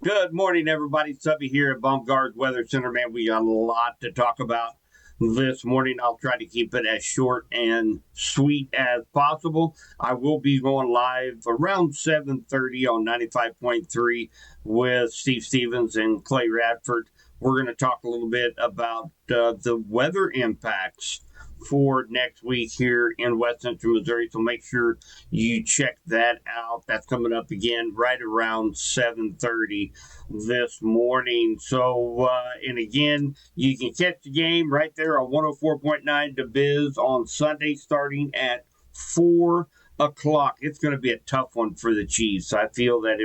Good morning, everybody. Subby here at Baumgard Weather Center. Man, we got a lot to talk about this morning. I'll try to keep it as short and sweet as possible. I will be going live around 7:30 on 95.3 with Steve Stevens and Clay Radford. We're going to talk a little bit about the weather impacts for next week here in West Central Missouri. So make sure you check that out. That's coming up again right around 7:30 this morning. So, and again, you can catch the game right there on 104.9 The Biz on Sunday starting at 4 o'clock. It's going to be a tough one for the Chiefs. I feel that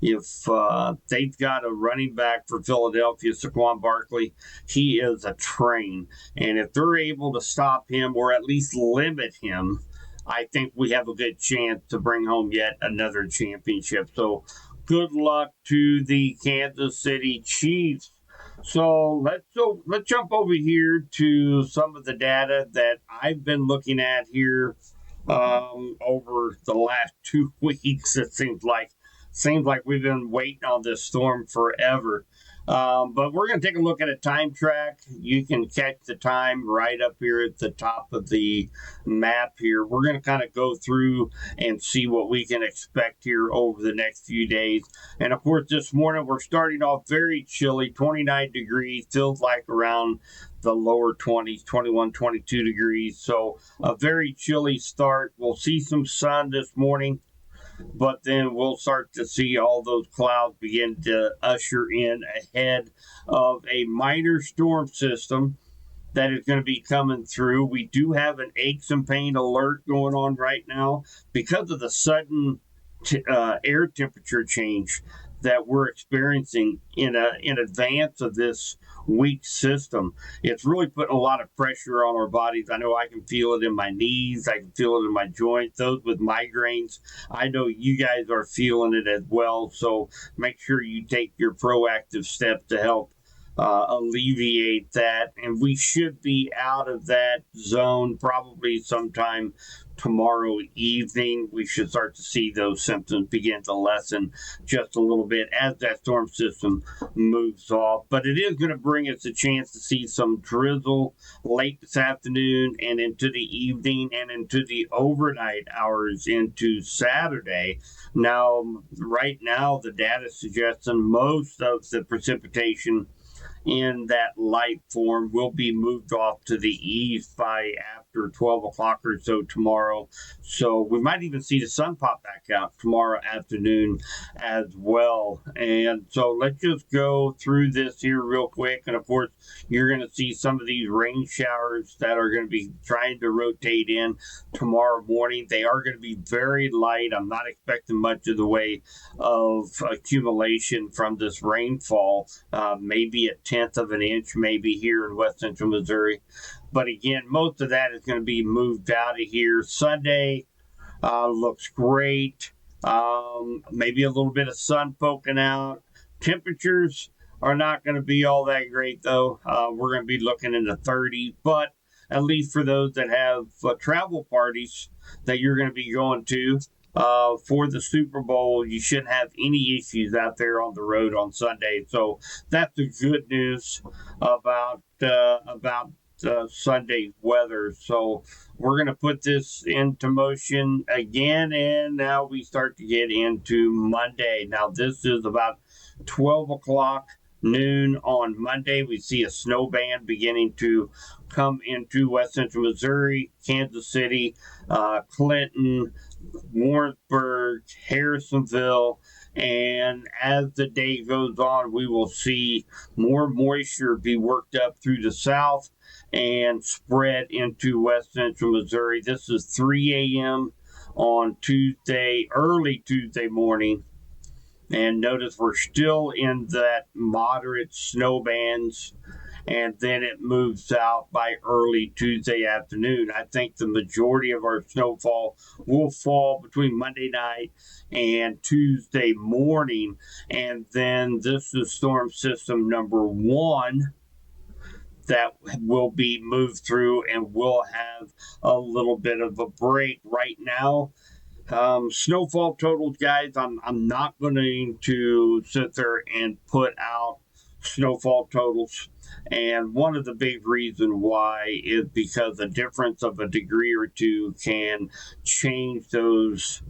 if they've got a running back for Philadelphia, Saquon Barkley, he is a train. And if they're able to stop him or at least limit him, I think we have a good chance to bring home yet another championship. So good luck to the Kansas City Chiefs. So let's jump over here to some of the data that I've been looking at here over the last 2 weeks. It seems like we've been waiting on this storm forever. But we're going to take a look at a time track. You can catch the time right up here at the top of the map here. We're going to kind of go through and see what we can expect here over the next few days. And of course, this morning we're starting off very chilly, 29 degrees, feels like around the lower 20s, 21, 22 degrees. So a very chilly start. We'll see some sun this morning, but then we'll start to see all those clouds begin to usher in ahead of a minor storm system that is going to be coming through. We do have an aches and pain alert going on right now because of the sudden air temperature change that we're experiencing in advance of this weak system. It's really putting a lot of pressure on our bodies. I know I can feel it in my knees. I can feel it in my joints. Those with migraines, I know you guys are feeling it as well. So make sure you take your proactive steps to help alleviate that. And we should be out of that zone probably sometime tomorrow evening. We should start to see those symptoms begin to lessen just a little bit as that storm system moves off. But it is going to bring us a chance to see some drizzle late this afternoon and into the evening and into the overnight hours into Saturday. Now, right now, the data suggests that most of the precipitation in that light form will be moved off to the east by after 12 o'clock or so tomorrow. So we might even see the sun pop back out tomorrow afternoon as well. And so let's just go through this here real quick. And of course, you're going to see some of these rain showers that are going to be trying to rotate in tomorrow morning. They are going to be very light. I'm not expecting much of the way of accumulation from this rainfall, maybe a tenth of an inch, maybe here in West Central Missouri. But again, most of that is going to be moved out of here. Sunday looks great. Maybe a little bit of sun poking out. Temperatures are not going to be all that great, though. We're going to be looking in the 30s, but at least for those that have travel parties that you're going to be going to, for the Super Bowl, you shouldn't have any issues out there on the road on Sunday. So that's the good news about Sunday weather. So we're going to put this into motion again, and now we start to get into Monday. Now this is about 12 o'clock noon on Monday. We see a snow band beginning to come into West Central Missouri, Kansas City, Clinton, Warrensburg, Harrisonville, and as the day goes on, we will see more moisture be worked up through the south and spread into West Central Missouri. This is 3 a.m. on Tuesday, early Tuesday morning. And notice we're still in that moderate snow bands, and then it moves out by early Tuesday afternoon. I think the majority of our snowfall will fall between Monday night and Tuesday morning. And then this is storm system number one that will be moved through, and we'll have a little bit of a break right now. Snowfall totals, guys. I'm not going to sit there and put out snowfall totals. And one of the big reasons why is because the difference of a degree or two can change those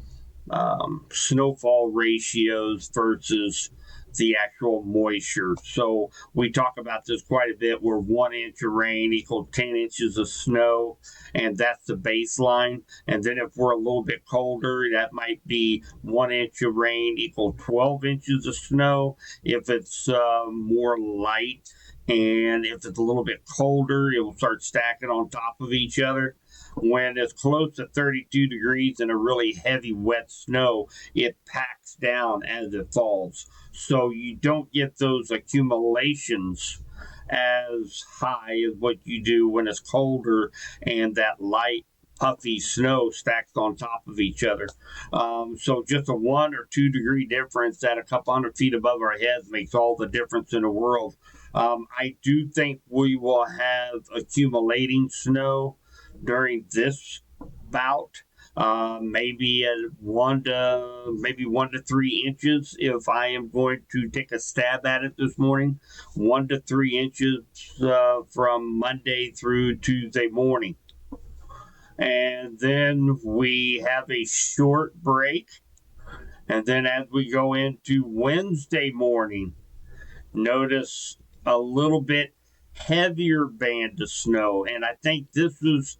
snowfall ratios versus the actual moisture. So we talk about this quite a bit where 1 inch of rain equals 10 inches of snow, and that's the baseline. And then if we're a little bit colder, that might be 1 inch of rain equals 12 inches of snow. If it's more light, and if it's a little bit colder, it will start stacking on top of each other. When it's close to 32 degrees and a really heavy wet snow, it packs down as it falls. So you don't get those accumulations as high as what you do when it's colder and that light puffy snow stacked on top of each other. So just a 1 or 2 degree difference at a couple hundred feet above our heads makes all the difference in the world. I do think we will have accumulating snow during this bout. Maybe at 1 to 3 inches if I am going to take a stab at it this morning. 1 to 3 inches from Monday through Tuesday morning. And then we have a short break. And then as we go into Wednesday morning, notice a little bit heavier band of snow, and I think this is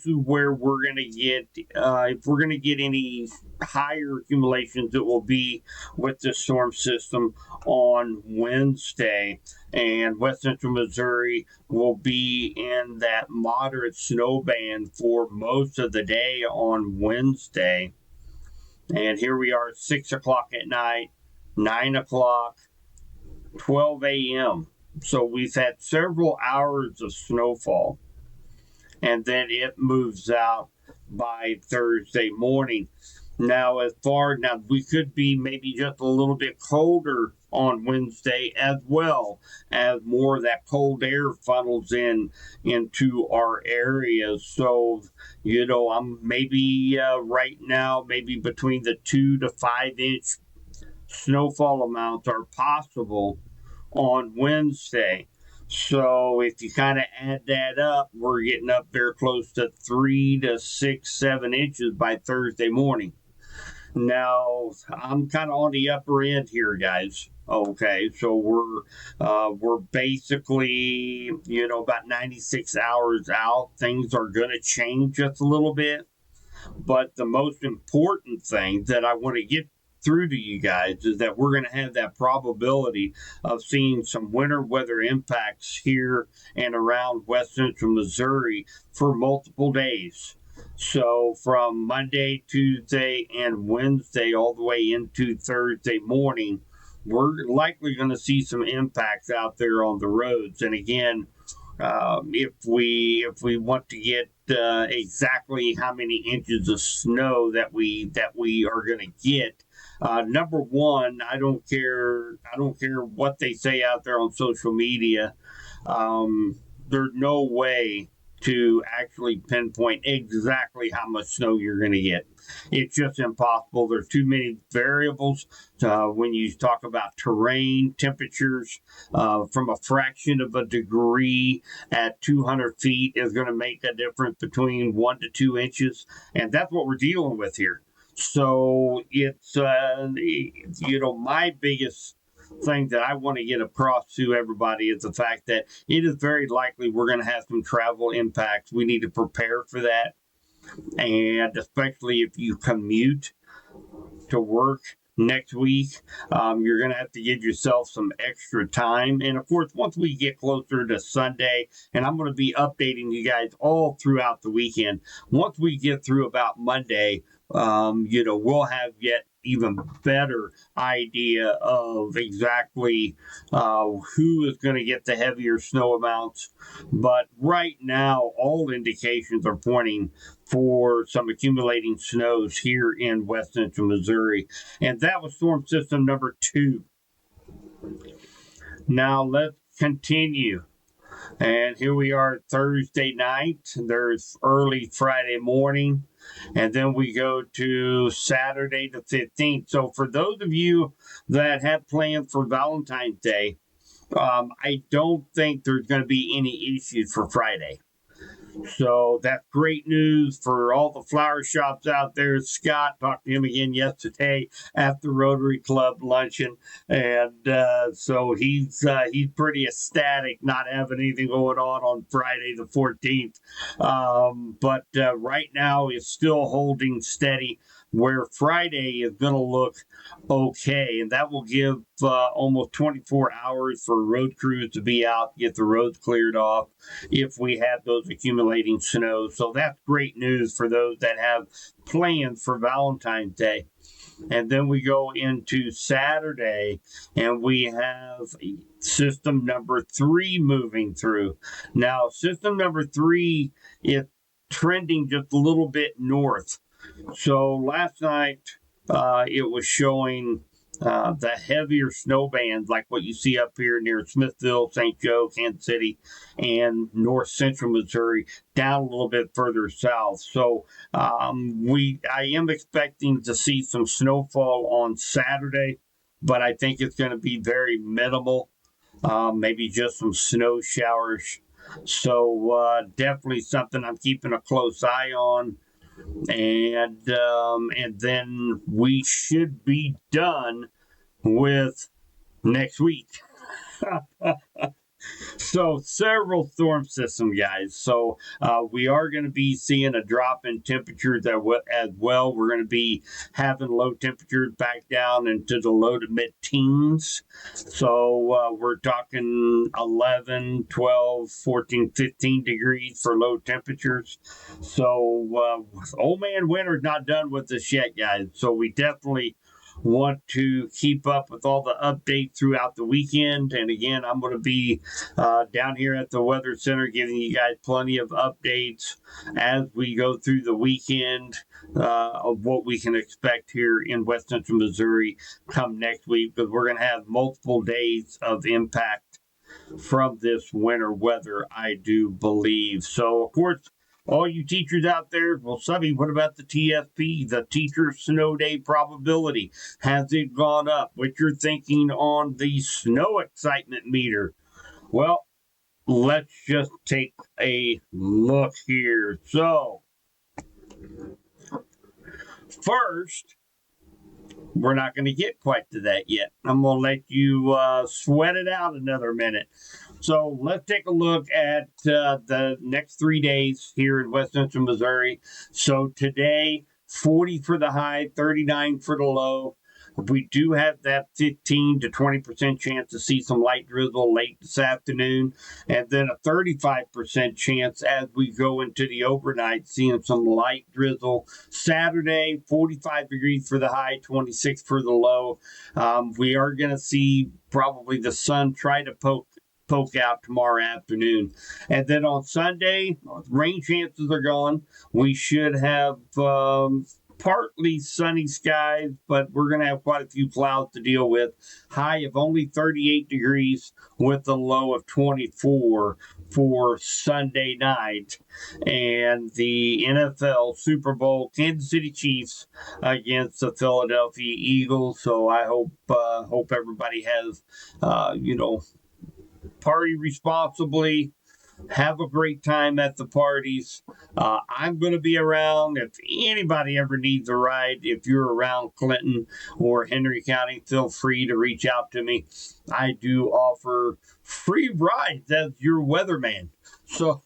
where we're going to get if we're going to get any higher accumulations, it will be with the storm system on Wednesday. And West Central Missouri will be in that moderate snow band for most of the day on Wednesday. And here we are at 6 o'clock at night, 9 o'clock, 12 a.m. So we've had several hours of snowfall, and then it moves out by Thursday morning. Now, we could be maybe just a little bit colder on Wednesday as well, as more of that cold air funnels into our areas. So, I'm maybe right now, maybe between the 2 to 5 inch snowfall amounts are possible on Wednesday. So if you kind of add that up, we're getting up there close to 3 to 6, 7 inches by Thursday morning. Now I'm kind of on the upper end here, guys. Okay, so we're basically about 96 hours out. Things are going to change just a little bit, but the most important thing that I want to get through to you guys is that we're going to have that probability of seeing some winter weather impacts here and around West Central Missouri for multiple days. So from Monday, Tuesday, and Wednesday all the way into Thursday morning, we're likely going to see some impacts out there on the roads. And again, if we want to get exactly how many inches of snow that we are going to get, number one, I don't care what they say out there on social media. There's no way to actually pinpoint exactly how much snow you're going to get. It's just impossible. There's too many variables when you talk about terrain, temperatures. From a fraction of a degree at 200 feet is going to make a difference between 1 to 2 inches, and that's what we're dealing with here. So it's my biggest thing that I want to get across to everybody is the fact that it is very likely we're going to have some travel impacts. We need to prepare for that. And especially if you commute to work next week, you're going to have to give yourself some extra time. And of course, once we get closer to Sunday, and I'm going to be updating you guys all throughout the weekend, once we get through about Monday, we'll have yet even better idea of exactly who is going to get the heavier snow amounts. But right now, all indications are pointing for some accumulating snows here in West Central Missouri. And that was storm system number 2. Now let's continue. And here we are Thursday night. There's early Friday morning. And then we go to Saturday the 15th. So for those of you that have plans for Valentine's Day, I don't think there's going to be any issues for Friday. So that's great news for all the flower shops out there. Scott, talked to him again yesterday at the Rotary Club luncheon, and so he's pretty ecstatic not having anything going on Friday the 14th. But right now it's still holding steady, where Friday is going to look okay, and that will give almost 24 hours for road crews to be out, get the roads cleared off if we have those accumulating snow. So that's great news for those that have plans for Valentine's Day. And then we go into Saturday, and we have system number 3 moving through. Now, system number 3 is trending just a little bit north. So last night, it was showing the heavier snow bands like what you see up here near Smithville, St. Joe, Kansas City, and north central Missouri, down a little bit further south. So I am expecting to see some snowfall on Saturday, but I think it's going to be very minimal, maybe just some snow showers. So definitely something I'm keeping a close eye on. And then we should be done with next week. So several storm systems, guys. So we are going to be seeing a drop in temperatures as well. We're going to be having low temperatures back down into the low to mid teens. So we're talking 11, 12, 14, 15 degrees for low temperatures. So old man winter's not done with us yet, guys. So we definitely want to keep up with all the updates throughout the weekend. And again, I'm going to be down here at the Weather Center giving you guys plenty of updates as we go through the weekend of what we can expect here in West Central Missouri come next week, because we're going to have multiple days of impact from this winter weather, I do believe. So, of course, all you teachers out there, well, Subby, what about the TSP, the teacher snow day probability? Has it gone up? What you're thinking on the snow excitement meter? Well, let's just take a look here. So, first, we're not going to get quite to that yet. I'm going to let you sweat it out another minute. So let's take a look at the next 3 days here in West Central Missouri. So today, 40 for the high, 39 for the low. We do have that 15 to 20% chance to see some light drizzle late this afternoon, and then a 35% chance as we go into the overnight, seeing some light drizzle. Saturday, 45 degrees for the high, 26 for the low. We are going to see probably the sun try to poke out tomorrow afternoon. And then on Sunday, rain chances are gone. We should have partly sunny skies, but we're going to have quite a few clouds to deal with. High of only 38 degrees with a low of 24 for Sunday night. And the NFL Super Bowl, Kansas City Chiefs against the Philadelphia Eagles. So I hope everybody has, party responsibly. Have a great time at the parties. I'm going to be around. If anybody ever needs a ride, if you're around Clinton or Henry County, feel free to reach out to me. I do offer free rides as your weatherman. So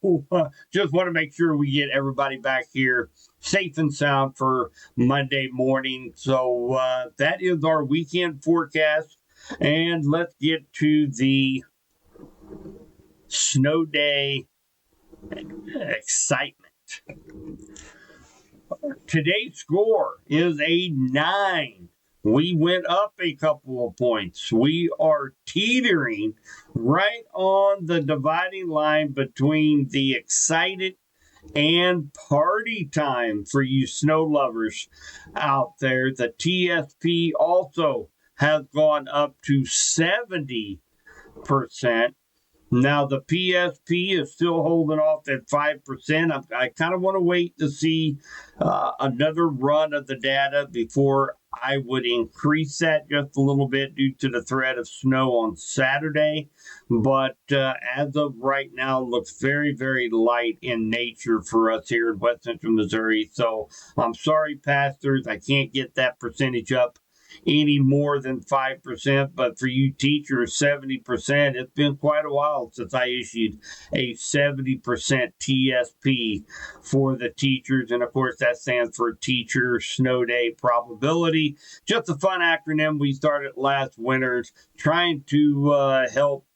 just want to make sure we get everybody back here safe and sound for Monday morning. So that is our weekend forecast. And let's get to the snow day excitement. Today's score is a 9. We went up a couple of points. We are teetering right on the dividing line between the excited and party time for you snow lovers out there. The TSP also has gone up to 70%. Now, the PSP is still holding off at 5%. I kind of want to wait to see another run of the data before I would increase that just a little bit due to the threat of snow on Saturday. But as of right now, looks very, very light in nature for us here in West Central Missouri. So I'm sorry, pastors, I can't get that percentage up any more than 5%, but for you teachers, 70%. It's been quite a while since I issued a 70% TSP for the teachers. And of course, that stands for Teacher Snow Day Probability. Just a fun acronym we started last winter, trying to help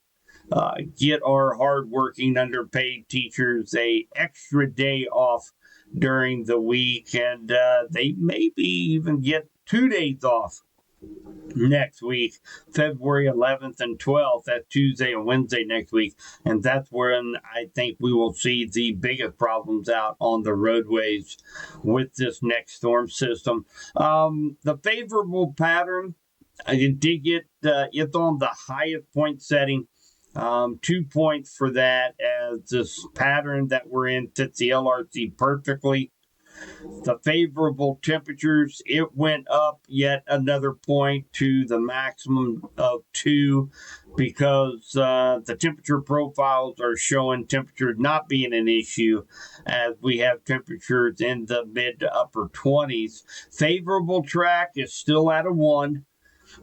get our hardworking, underpaid teachers a extra day off during the week, and they maybe even get 2 days off next week, February 11th and 12th. That's Tuesday and Wednesday next week. And that's when I think we will see the biggest problems out on the roadways with this next storm system. The favorable pattern, I did get it's on the highest point setting. 2 points for that, as this pattern that we're in fits the LRC perfectly. The favorable temperatures, it went up yet another point to the maximum of 2, because the temperature profiles are showing temperature not being an issue, as we have temperatures in the mid to upper 20s. Favorable track is still at a 1.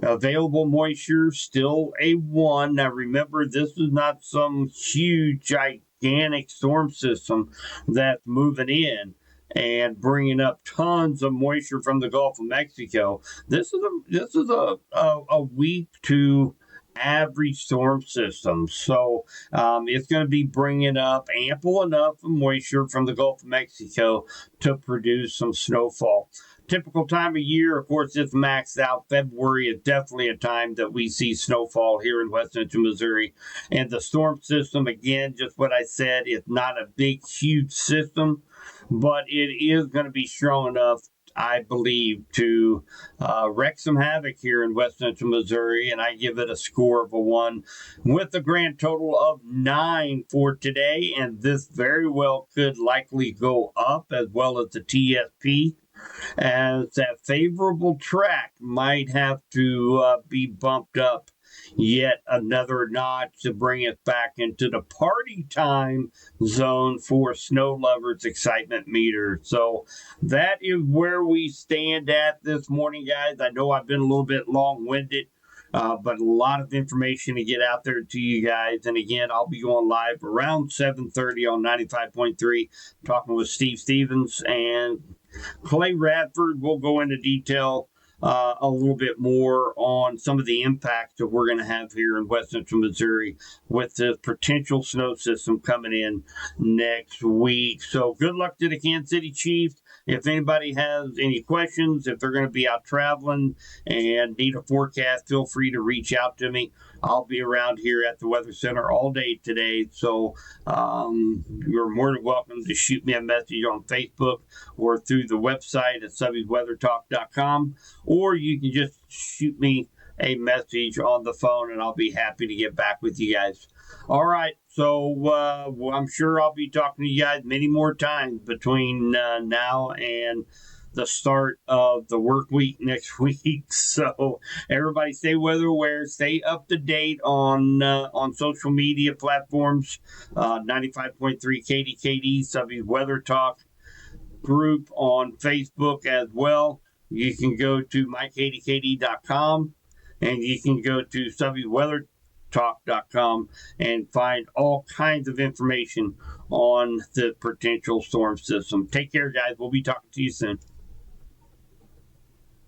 Available moisture still a 1. Now remember, this is not some huge, gigantic storm system that's moving in and bringing up tons of moisture from the Gulf of Mexico. This is a weak to average storm system. So it's going to be bringing up ample enough moisture from the Gulf of Mexico to produce some snowfall. Typical time of year, of course, it's maxed out. February is definitely a time that we see snowfall here in West Central Missouri. And the storm system, again, just what I said, it's not a big, huge system, but it is going to be strong enough, I believe, to wreak some havoc here in West Central Missouri, and I give it a score of a 1 with a grand total of 9 for today, and this very well could likely go up, as well as the TSP, as that favorable track might have to be bumped up yet another notch to bring us back into the party time zone for snow lovers excitement meter. So that is where we stand at this morning, guys. I know I've been a little bit long-winded, but a lot of information to get out there to you guys. And again, I'll be going live around 7:30 on 95.3, talking with Steve Stevens and Clay Radford. We'll go into detail a little bit more on some of the impacts that we're going to have here in West Central Missouri with the potential snow system coming in next week. So good luck to the Kansas City Chiefs. If anybody has any questions, if they're going to be out traveling and need a forecast, feel free to reach out to me. I'll be around here at the Weather Center all day today. So you're more than welcome to shoot me a message on Facebook or through the website at subbyweathertalk.com, or you can just shoot me a message on the phone and I'll be happy to get back with you guys. All right. So I'm sure I'll be talking to you guys many more times between now and the start of the work week next week. So everybody stay weather aware, stay up to date on social media platforms, 95.3 KDKD, Subby Weather Talk group on Facebook as well. You can go to mykdkd.com and you can go to subbyweathertalk.com and find all kinds of information on the potential storm system. Take care, guys. We'll be talking to you soon.